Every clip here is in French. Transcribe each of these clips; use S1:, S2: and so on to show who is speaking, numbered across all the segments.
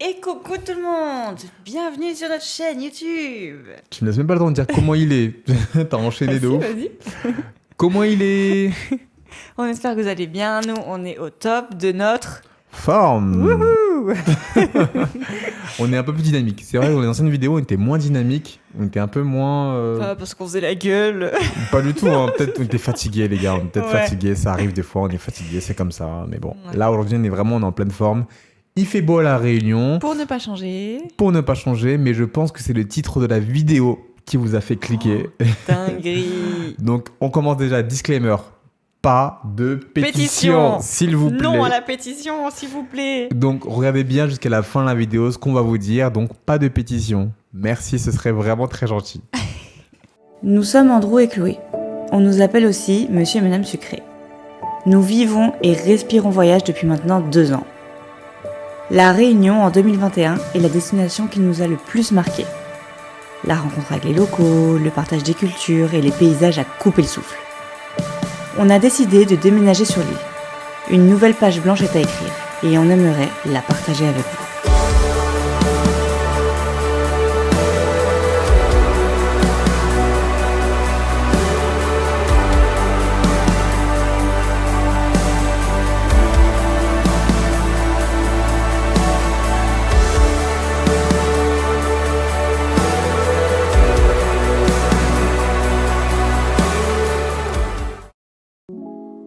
S1: Et coucou tout le monde, bienvenue sur notre chaîne YouTube.
S2: Tu me laisses même pas le temps de dire comment il est. T'as enchaîné de ouf.
S1: Vas-y.
S2: Comment il est?
S1: On espère que vous allez bien, nous on est au top de notre
S2: forme.
S1: Wouhou.
S2: On est un peu plus dynamique. C'est vrai que dans les anciennes vidéos, on était moins dynamique. On était un peu moins...
S1: Pas parce qu'on faisait la gueule.
S2: Pas du tout, hein. Peut-être on était fatigués les gars. On est peut-être
S1: Ouais.
S2: fatigués, ça arrive des fois, on est fatigués, c'est comme ça. Mais bon,
S1: Ouais.
S2: là aujourd'hui, on est en pleine forme. Il fait beau à La Réunion.
S1: Pour ne pas changer.
S2: Pour ne pas changer, mais je pense que c'est le titre de la vidéo qui vous a fait cliquer.
S1: Dinguerie.
S2: Donc on commence déjà, disclaimer. Pas de pétition, s'il vous plaît.
S1: Non à la pétition, s'il vous plaît.
S2: Donc regardez bien jusqu'à la fin de la vidéo ce qu'on va vous dire. Donc pas de pétition. Merci, ce serait vraiment très gentil.
S3: Nous sommes Andrew et Chloé. On nous appelle aussi Monsieur et Madame Sucré. Nous vivons et respirons voyage depuis maintenant 2 ans. La Réunion en 2021 est la destination qui nous a le plus marqué. La rencontre avec les locaux, le partage des cultures et les paysages à couper le souffle. On a décidé de déménager sur l'île. Une nouvelle page blanche est à écrire et on aimerait la partager avec vous.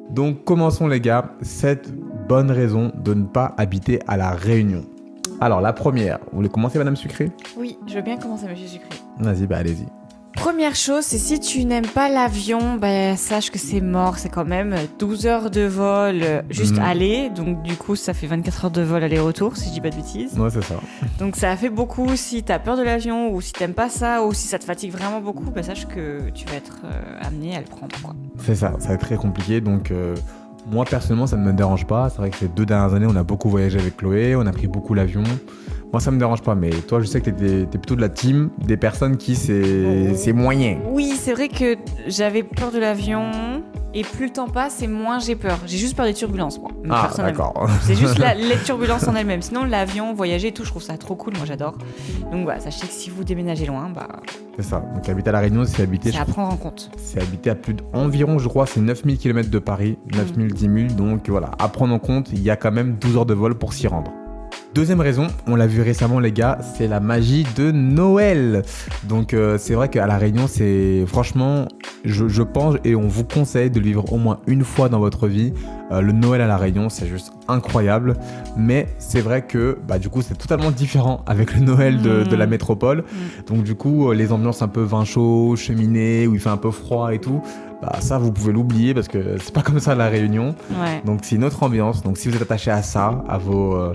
S2: Donc commençons les gars. 7 bonnes raisons de ne pas habiter à La Réunion. Alors la première, vous voulez commencer Madame Sucré?
S1: Oui, je veux bien commencer, Monsieur Sucré.
S2: Vas-y, allez-y.
S1: Première chose, c'est si tu n'aimes pas l'avion, sache que c'est mort. C'est quand même 12 heures de vol juste aller. Donc du coup, ça fait 24 heures de vol aller-retour, si je dis pas de bêtises.
S2: Ouais, c'est ça.
S1: Donc ça fait beaucoup. Si t'as peur de l'avion ou si t'aimes pas ça ou si ça te fatigue vraiment beaucoup, sache que tu vas être amené à le prendre, quoi.
S2: C'est ça, ça va être très compliqué. Donc moi personnellement, ça ne me dérange pas. C'est vrai que ces 2 dernières années, on a beaucoup voyagé avec Chloé, on a pris beaucoup l'avion. Moi, ça me dérange pas, mais toi, je sais que t'es plutôt de la team des personnes qui c'est moyen.
S1: Oui, c'est vrai que j'avais peur de l'avion et plus le temps passe et moins j'ai peur. J'ai juste peur des turbulences, moi.
S2: Ah,
S1: personnellement.
S2: d'accord.
S1: C'est juste les turbulences en elles-mêmes. Sinon, l'avion, voyager et tout, je trouve ça trop cool. Moi, j'adore. Donc voilà, sachez que si vous déménagez loin,
S2: C'est ça. Donc habiter à La Réunion, c'est habiter...
S1: c'est à prendre en compte.
S2: C'est habité à plus d'environ, je crois, c'est 9000 km de Paris, 9000, 10 000, donc voilà, à prendre en compte, il y a quand même 12 heures de vol pour s'y rendre. Deuxième raison, on l'a vu récemment les gars, c'est la magie de Noël. Donc c'est vrai qu'à La Réunion, c'est franchement, je pense et on vous conseille de le vivre au moins une fois dans votre vie. Le Noël à La Réunion, c'est juste incroyable. Mais c'est vrai que du coup, c'est totalement différent avec le Noël de la métropole. Donc du coup, les ambiances un peu vin chaud, cheminée, où il fait un peu froid et tout, ça vous pouvez l'oublier parce que c'est pas comme ça à La Réunion.
S1: Ouais.
S2: Donc c'est une autre ambiance. Donc si vous êtes attaché à ça, à vos,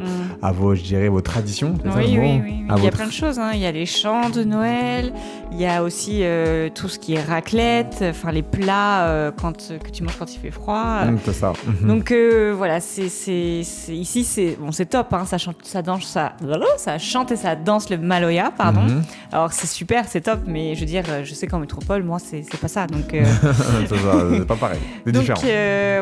S2: je dirais, vos traditions, c'est ça le
S1: Oui,
S2: mot,
S1: oui.
S2: à
S1: Il y a
S2: votre-
S1: plein de choses. Il y a les chants de Noël, il y a aussi tout ce qui est raclette, enfin les plats que tu manges quand il fait froid.
S2: C'est ça.
S1: Donc voilà, ici c'est top, ça chante, ça danse, ça chante et ça danse le Maloya, pardon. Alors c'est super, c'est top, mais je veux dire, je sais qu'en métropole, moi c'est pas ça, donc.
S2: C'est ça, c'est pas pareil, c'est
S1: Donc
S2: différent.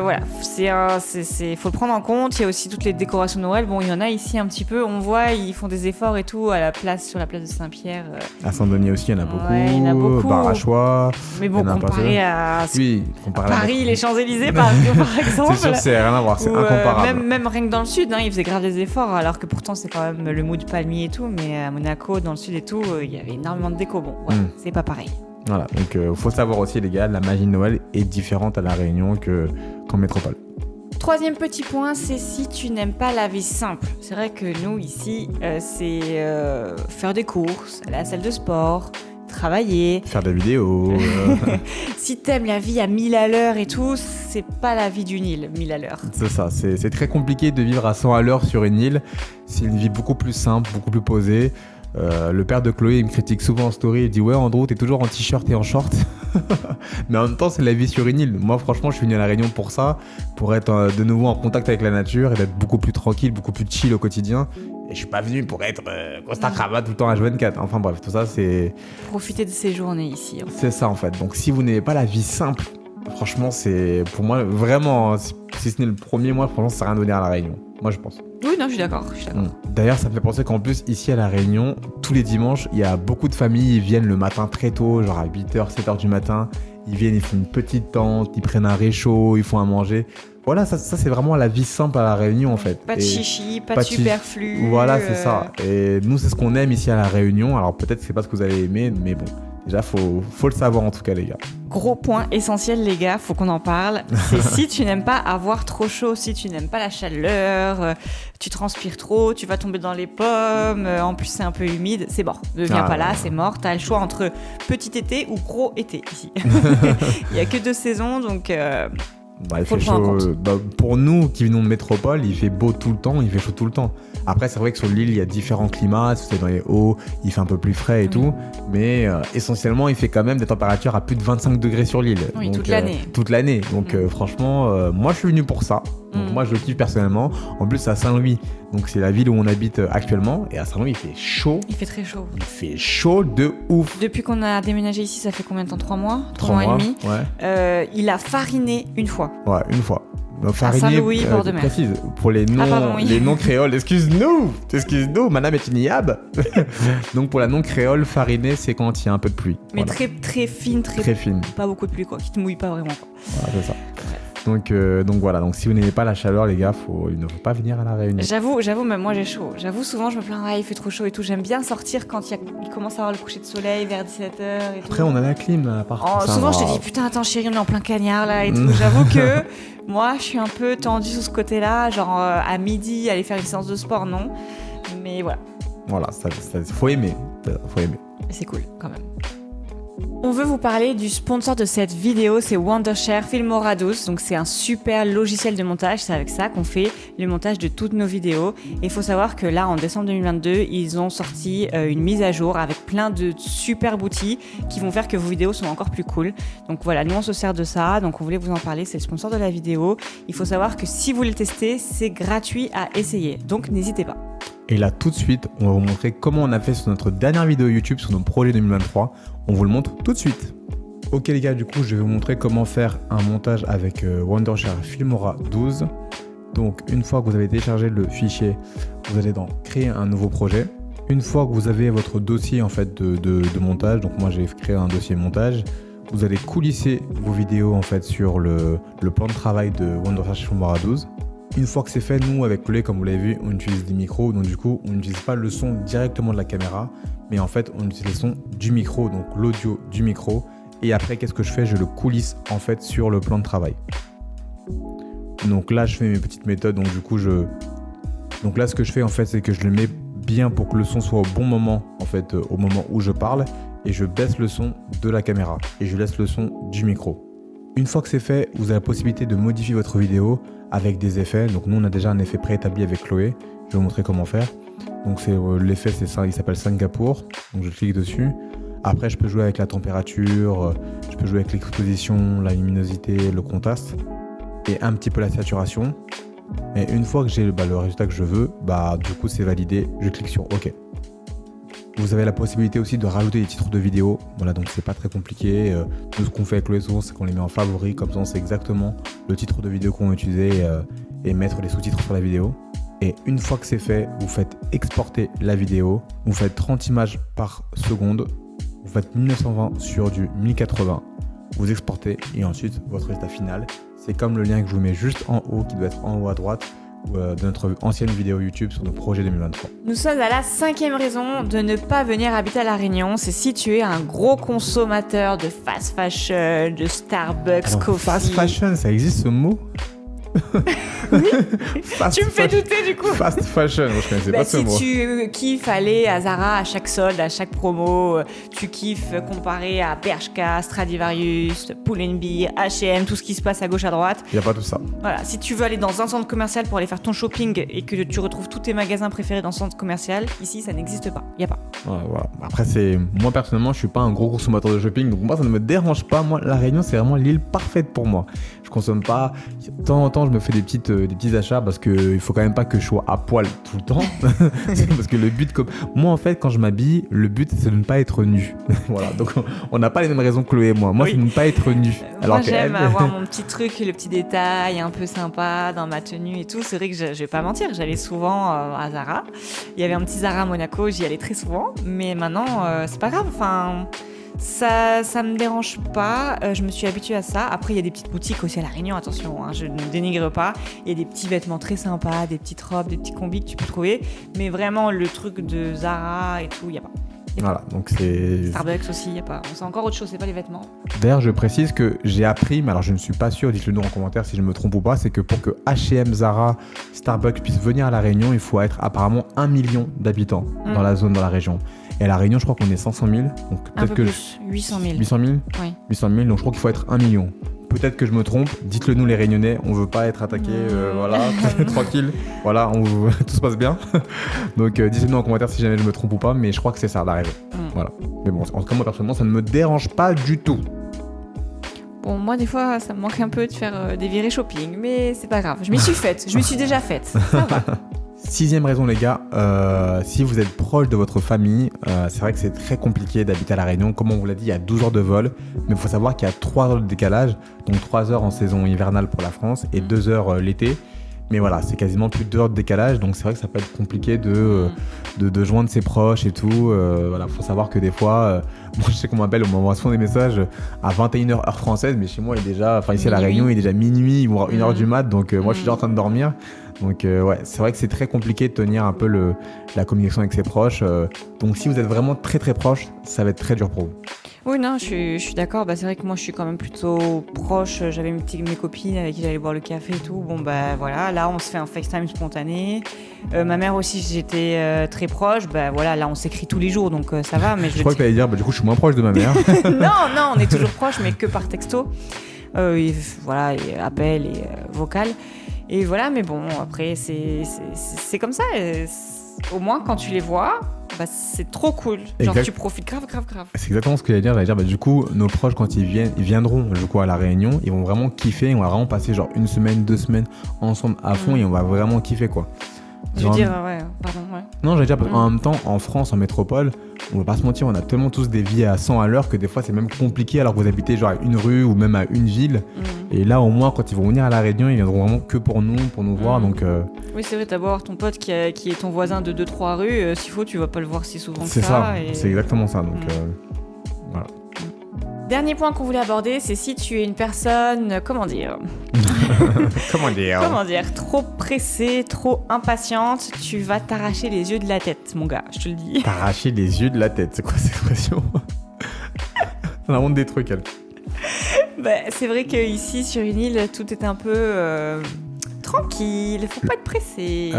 S1: voilà, faut le prendre en compte. Il y a aussi toutes les décorations de Noël. Bon, il y en a ici un petit peu. On voit, ils font des efforts et tout sur la place de Saint-Pierre.
S2: À Saint-Denis aussi, il y en a beaucoup.
S1: Ouais, il y en a beaucoup.
S2: Barachois.
S1: Mais bon,
S2: il y en a un
S1: comparé à
S2: Oui, comparé à la
S1: Paris,
S2: métropole.
S1: les Champs-Élysées, par exemple.
S2: C'est sûr, c'est rien à voir, c'est
S1: Ou,
S2: incomparable.
S1: même rien que dans le sud, ils faisaient grave des efforts, alors que pourtant c'est quand même le mood palmier et tout. Mais à Monaco, dans le sud et tout, il y avait énormément de déco. Bon, voilà, c'est pas pareil.
S2: Voilà, donc faut savoir aussi les gars, la magie de Noël est différente à La Réunion qu'en métropole.
S1: Troisième petit point, c'est si tu n'aimes pas la vie simple. C'est vrai que nous, ici, c'est faire des courses, aller à la salle de sport, travailler.
S2: Faire des vidéos.
S1: Si t'aimes la vie à 1000 à l'heure et tout, c'est pas la vie d'une île, 1000 à l'heure.
S2: C'est ça, c'est très compliqué de vivre à 100 à l'heure sur une île. C'est une vie beaucoup plus simple, beaucoup plus posée. Le père de Chloé, il me critique souvent en story, il dit ouais Andrew, t'es toujours en t-shirt et en short. Mais en même temps, c'est la vie sur une île. Moi franchement, je suis venu à La Réunion pour ça, pour être de nouveau en contact avec la nature et d'être beaucoup plus tranquille, beaucoup plus chill au quotidien. Et je suis pas venu pour être costard cravate tout le temps à H24. Enfin bref, tout ça c'est...
S1: Profiter de ces journées ici.
S2: C'est ça en fait. Donc si vous n'aimez pas la vie simple, franchement c'est pour moi vraiment, si ce n'est le premier mois, franchement ça sert à rien de venir à La Réunion. Moi je pense.
S1: Oui, non, je suis d'accord.
S2: D'ailleurs, ça me fait penser qu'en plus, ici à La Réunion, tous les dimanches, il y a beaucoup de familles, ils viennent le matin très tôt, genre à 8h, 7h du matin. Ils viennent, ils font une petite tente, ils prennent un réchaud, ils font à manger. Voilà, ça c'est vraiment la vie simple à La Réunion en fait.
S1: Pas de chichi, pas de superflu.
S2: Voilà, c'est ça. Et nous, c'est ce qu'on aime ici à La Réunion. Alors peut-être que c'est pas ce que vous allez aimer, mais bon, déjà, faut le savoir en tout cas, les gars.
S1: Gros point essentiel, les gars, faut qu'on en parle. C'est si tu n'aimes pas avoir trop chaud, si tu n'aimes pas la chaleur, tu transpires trop, tu vas tomber dans les pommes, en plus c'est un peu humide, c'est mort. Ne viens pas là, c'est mort. T'as le choix entre petit été ou gros été ici. Il y a que 2 saisons, donc...
S2: il fait chaud. Pour nous qui venons de métropole, il fait beau tout le temps, il fait chaud tout le temps. Après, c'est vrai que sur l'île, il y a différents climats. Si vous êtes dans les hauts, il fait un peu plus frais et tout. Mais essentiellement, il fait quand même des températures à plus de 25 degrés sur l'île.
S1: Oui,
S2: donc,
S1: toute l'année.
S2: Toute l'année. Donc franchement, moi, je suis venu pour ça. Donc moi, je le kiffe personnellement. En plus, c'est à Saint-Louis. Donc c'est la ville où on habite actuellement. Et à Saint-Louis, il fait chaud.
S1: Il fait très chaud.
S2: Il fait chaud de ouf.
S1: Depuis qu'on a déménagé ici, ça fait combien de temps? 3 mois 3 mois et demi.
S2: Ouais.
S1: Il a fariné une fois.
S2: Ouais, une fois.
S1: Fariné, Saint-Louis, bord de mer.
S2: Précise, pour les noms, les noms créoles. Excuse-nous, madame est une iab. Donc pour la non créole, fariner, c'est quand il y a un peu de pluie.
S1: Mais voilà. Très fine, très fine. Pas beaucoup de pluie, quoi. Qui te mouille pas vraiment, quoi.
S2: Voilà, c'est ça. Donc voilà, donc si vous n'aimez pas la chaleur, les gars, il ne faut pas venir à La Réunion.
S1: J'avoue, même moi j'ai chaud. J'avoue, souvent je me plains, il fait trop chaud et tout. J'aime bien sortir quand il commence à avoir le coucher de soleil vers 17h et tout.
S2: Après, on a la clim là, par contre.
S1: Souvent je te dis, putain, attends chérie, on est en plein cagnard là et tout. J'avoue que moi je suis un peu tendue sur ce côté-là, genre à midi, aller faire une séance de sport, non. Mais voilà.
S2: Voilà, faut aimer.
S1: C'est cool quand même. On veut vous parler du sponsor de cette vidéo, c'est Wondershare Filmora 12. Donc c'est un super logiciel de montage, c'est avec ça qu'on fait le montage de toutes nos vidéos. Et il faut savoir que là, en décembre 2022, ils ont sorti une mise à jour avec plein de super outils qui vont faire que vos vidéos sont encore plus cool. Donc voilà, nous on se sert de ça, donc on voulait vous en parler, c'est le sponsor de la vidéo. Il faut savoir que si vous voulez tester, c'est gratuit à essayer, donc n'hésitez pas.
S2: Et là, tout de suite, on va vous montrer comment on a fait sur notre dernière vidéo YouTube sur nos projets 2023. On vous le montre tout de suite. Ok les gars, du coup, je vais vous montrer comment faire un montage avec Wondershare Filmora 12. Donc, une fois que vous avez téléchargé le fichier, vous allez dans créer un nouveau projet. Une fois que vous avez votre dossier en fait de montage, donc moi j'ai créé un dossier montage, vous allez coulisser vos vidéos en fait sur le plan de travail de Wondershare Filmora 12. Une fois que c'est fait, nous avec Chloé, comme vous l'avez vu, on utilise des micros, donc du coup on n'utilise pas le son directement de la caméra, mais en fait on utilise le son du micro, donc l'audio du micro, et après qu'est-ce que je fais? Je le coulisse en fait sur le plan de travail. Donc là je fais mes petites méthodes, donc du coup donc là ce que je fais en fait c'est que je le mets bien pour que le son soit au bon moment en fait au moment où je parle, et je baisse le son de la caméra et je laisse le son du micro. Une fois que c'est fait, vous avez la possibilité de modifier votre vidéo avec des effets. Donc nous on a déjà un effet préétabli avec Chloé, je vais vous montrer comment faire. Donc l'effet c'est ça, il s'appelle Singapour, donc je clique dessus. Après je peux jouer avec la température, je peux jouer avec l'exposition, la luminosité, le contraste et un petit peu la saturation. Et une fois que j'ai le résultat que je veux, du coup c'est validé, je clique sur OK. Vous avez la possibilité aussi de rajouter des titres de vidéo. Voilà, donc c'est pas très compliqué. Tout ce qu'on fait avec Chloé souvent, c'est qu'on les met en favori, comme ça on sait exactement le titre de vidéo qu'on va utiliser et mettre les sous-titres sur la vidéo. Et une fois que c'est fait, vous faites exporter la vidéo, vous faites 30 images par seconde, vous faites 1920 sur du 1080, vous exportez et ensuite votre résultat final. C'est comme le lien que je vous mets juste en haut, qui doit être en haut à droite, de notre ancienne vidéo YouTube sur nos projets 2023.
S1: Nous sommes à la 5e raison de ne pas venir habiter à La Réunion, c'est si tu es un gros consommateur de fast fashion, de Starbucks,
S2: Alors,
S1: coffee.
S2: Fast fashion, ça existe ce mot?
S1: Oui. Tu me fais douter du coup.
S2: Fast fashion, moi je connaissais pas ce mot.
S1: Si tu kiffes aller à Zara à chaque solde, à chaque promo, tu kiffes comparer à Bershka, Stradivarius, Pull&Bear, H&M, tout ce qui se passe à gauche à droite.
S2: Il n'y a pas tout ça.
S1: Voilà, si tu veux aller dans un centre commercial pour aller faire ton shopping et que tu retrouves tous tes magasins préférés dans ce centre commercial, ici ça n'existe pas, il n'y a pas.
S2: Voilà. Après moi personnellement je suis pas un gros consommateur de shopping, donc moi ça ne me dérange pas. Moi La Réunion c'est vraiment l'île parfaite pour moi. Je consomme pas, de temps en temps temps, je me fais des petits achats parce qu'il faut quand même pas que je sois à poil tout le temps. Parce que le but, moi en fait, quand je m'habille, le but c'est de ne pas être nu. Voilà, donc on n'a pas les mêmes raisons, Chloé et moi. Moi, c'est de ne pas être nu.
S1: Alors moi, j'aime avoir mon petit truc, le petit détail un peu sympa dans ma tenue et tout. C'est vrai que je vais pas mentir, j'allais souvent à Zara. Il y avait un petit Zara à Monaco, j'y allais très souvent. Mais maintenant, c'est pas grave. Enfin, ça me dérange pas. Je me suis habituée à ça. Après, il y a des petites boutiques aussi à La Réunion, attention, hein, je ne dénigre pas. Il y a des petits vêtements très sympas, des petites robes, des petits combis que tu peux trouver. Mais vraiment, le truc de Zara et tout, il n'y a pas.
S2: Voilà, donc c'est...
S1: Starbucks aussi, il n'y a pas. C'est encore autre chose, c'est pas les vêtements.
S2: D'ailleurs, je précise que j'ai appris, mais alors je ne suis pas sûr, dites-le nous en commentaire si je me trompe ou pas, c'est que pour que H&M, Zara, Starbucks puissent venir à La Réunion, il faut être apparemment 1 million d'habitants dans la zone, dans la région. Et à La Réunion, je crois qu'on est 500 000. Donc peut-être
S1: un peu plus, 800 000.
S2: 800 000
S1: Oui.
S2: 800 000, donc je crois qu'il faut être 1 million. Peut-être que je me trompe, dites-le nous les Réunionnais, on veut pas être attaqué, voilà, tranquille, voilà, tout se passe bien. Donc dites-le nous en commentaire si jamais je me trompe ou pas, mais je crois que c'est ça la raison. Voilà. Mais bon, en tout cas moi personnellement ça ne me dérange pas du tout.
S1: Bon, moi des fois ça me manque un peu de faire des virées shopping, mais c'est pas grave, je m'y suis faite, je m'y suis déjà faite, ça va.
S2: 6e raison les gars, si vous êtes proche de votre famille, c'est vrai que c'est très compliqué d'habiter à La Réunion. Comme on vous l'a dit, il y a 12 heures de vol, mais il faut savoir qu'il y a 3 heures de décalage, donc 3 heures en saison hivernale pour la France et 2 heures l'été. Mais voilà, c'est quasiment plus de 2 heures de décalage, donc c'est vrai que ça peut être compliqué de joindre ses proches et tout. Voilà, faut savoir que des fois, moi je sais qu'on m'appelle, on m'envoie souvent des messages à 21h heure française, mais chez moi il est déjà, enfin ici à La Réunion, il est déjà minuit, voire 1h du mat, donc moi je suis déjà en train de dormir. Donc ouais, c'est vrai que c'est très compliqué de tenir un peu la communication avec ses proches. Donc si vous êtes vraiment très très proche, ça va être très dur pour vous.
S1: Oui, non, je suis d'accord. Bah, c'est vrai que moi, je suis quand même plutôt proche. J'avais mes copines avec qui j'allais boire le café et tout. Bon, bah voilà, là, on se fait un FaceTime spontané. Ma mère aussi, j'étais très proche. Bah voilà, là, on s'écrit tous les jours, donc ça va. Mais
S2: je crois que tu allais dire, bah, du coup, je suis moins proche de ma mère.
S1: Non, on est toujours proche, mais que par texto. Voilà, et appel et vocal. Et voilà, mais bon, après, c'est comme ça. Au moins, quand tu les vois, bah, c'est trop cool. Genre, tu profites grave.
S2: C'est exactement ce que j'allais dire. J'allais dire, bah, du coup, nos proches, quand ils viendront du coup, à La Réunion, ils vont vraiment kiffer. On va vraiment passer genre 1 semaine, 2 semaines ensemble à fond et on va vraiment kiffer, quoi.
S1: Je veux dire, ouais, pardon, ouais.
S2: Non, j'allais dire, parce qu'en même temps, en France, en métropole, on va pas se mentir, on a tellement tous des vies à 100 à l'heure que des fois, c'est même compliqué alors que vous habitez genre à une rue ou même à une ville. Et là, au moins, quand ils vont venir à La Réunion, ils viendront vraiment que pour nous voir. Donc,
S1: oui, c'est vrai, t'as beau avoir ton pote qui est ton voisin de 2-3 rues, s'il faut, tu vas pas le voir si souvent que ça.
S2: C'est ça, c'est exactement ça. Donc, voilà.
S1: Dernier point qu'on voulait aborder, c'est si tu es une personne, comment dire, trop pressée, trop impatiente, tu vas t'arracher les yeux de la tête, mon gars, je te le dis.
S2: T'arracher les yeux de la tête, c'est quoi cette expression? On a honte des trucs, elle.
S1: Bah, c'est vrai qu'ici, sur une île, tout est un peu tranquille, faut pas être pressé.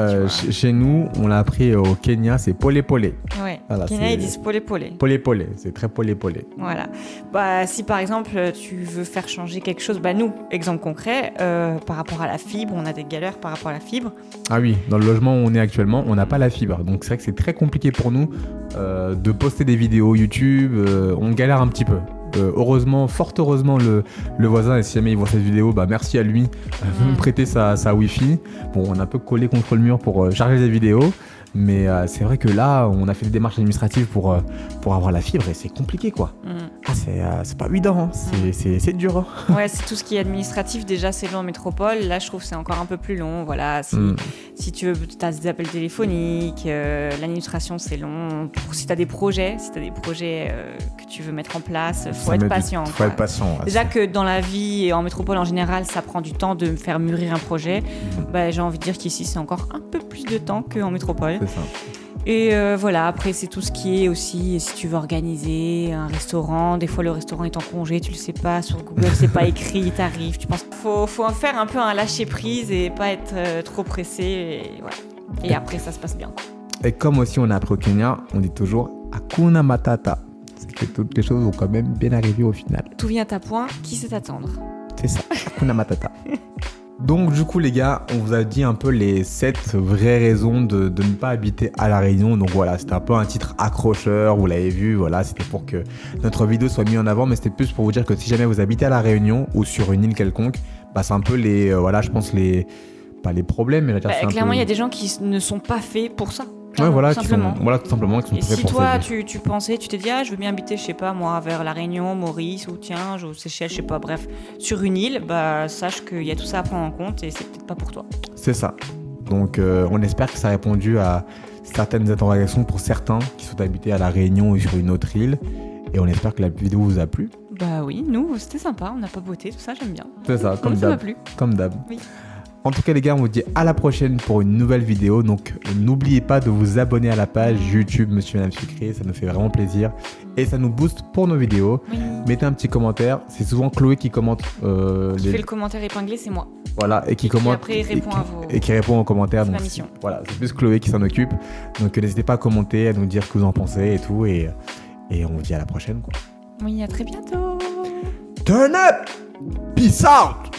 S2: Chez nous, on l'a appris au Kenya, c'est polé polé.
S1: Ouais, voilà, Kenya, ils disent polé polé.
S2: Polé polé, c'est très polé polé.
S1: Voilà. Bah, si par exemple, tu veux faire changer quelque chose, bah nous, exemple concret, par rapport à la fibre, on a des galères par rapport à la fibre.
S2: Ah oui, dans le logement où on est actuellement, on n'a pas la fibre. Donc c'est vrai que c'est très compliqué pour nous de poster des vidéos YouTube, on galère un petit peu. Heureusement, fort heureusement, le voisin, et si jamais il voit cette vidéo, bah merci à lui de me prêter sa Wi-Fi. Bon, on a un peu collé contre le mur pour charger les vidéos, mais c'est vrai que là, on a fait des démarches administratives pour avoir la fibre et c'est compliqué, quoi. C'est pas évident, hein. C'est dur. Hein.
S1: Ouais, c'est tout ce qui est administratif, déjà c'est long en métropole. Là, je trouve que c'est encore un peu plus long. Voilà, si tu veux, tu as des appels téléphoniques, l'administration c'est long. Si tu as des projets, que tu veux mettre en place, faut être patient.
S2: Faut être patient. Ouais,
S1: déjà que dans la vie et en métropole en général, ça prend du temps de faire mûrir un projet. Bah, j'ai envie de dire qu'ici, c'est encore un peu plus de temps qu'en métropole.
S2: C'est ça.
S1: Et voilà, après c'est tout ce qui est aussi, si tu veux organiser un restaurant, des fois le restaurant est en congé, tu le sais pas, sur Google c'est pas écrit, t'arrives, tu penses. Faut faire un peu un lâcher prise et pas être trop pressé, et voilà. Et après ça se passe bien.
S2: Et comme aussi on a appris au Kenya, on dit toujours Hakuna Matata. C'est que toutes les choses vont quand même bien arriver au final.
S1: Tout vient à point, qui sait attendre.
S2: C'est ça, Hakuna Matata. Donc du coup les gars, on vous a dit un peu les 7 vraies raisons de ne pas habiter à La Réunion. Donc voilà, c'était un peu un titre accrocheur, vous l'avez vu, voilà, c'était pour que notre vidéo soit mise en avant, mais c'était plus pour vous dire que si jamais vous habitez à La Réunion ou sur une île quelconque, bah c'est un peu les, voilà, je pense les, pas les problèmes, mais je veux dire, c'est
S1: clairement, il
S2: un peu...
S1: y a des gens qui ne sont pas faits pour ça.
S2: Ouais, voilà,
S1: tout simplement.
S2: tout simplement, qui sont
S1: Et
S2: faits
S1: si
S2: pour
S1: toi,
S2: ça.
S1: tu pensais, tu t'es dit, je veux bien habiter, je sais pas, moi, vers La Réunion, Maurice, ou tiens, Seychelles, je sais pas, bref, sur une île, bah, sache qu'il y a tout ça à prendre en compte et c'est peut-être pas pour toi.
S2: C'est ça. Donc, on espère que ça a répondu à certaines interrogations pour certains qui sont habités à La Réunion ou sur une autre île. Et on espère que la vidéo vous a plu.
S1: Bah oui, nous, c'était sympa, on a pas beauté, tout ça, j'aime bien.
S2: C'est ça, comme
S1: Ça m'a
S2: d'hab.
S1: plu.
S2: Comme d'hab.
S1: Oui.
S2: En tout cas les gars, on vous dit à la prochaine pour une nouvelle vidéo. Donc n'oubliez pas de vous abonner à la page YouTube Monsieur Madame Sucré, ça nous fait vraiment plaisir et ça nous booste pour nos vidéos.
S1: Oui.
S2: Mettez un petit commentaire, c'est souvent Chloé qui commente
S1: Qui fait le commentaire épinglé, c'est moi.
S2: Voilà, et qui commente
S1: après répond à vos...
S2: et qui répond aux commentaires.
S1: C'est
S2: Donc
S1: ma mission.
S2: voilà, c'est plus Chloé qui s'en occupe. Donc n'hésitez pas à commenter, à nous dire ce que vous en pensez et tout et on vous dit à la prochaine quoi.
S1: Oui, à très bientôt.
S2: Turn up! Peace out!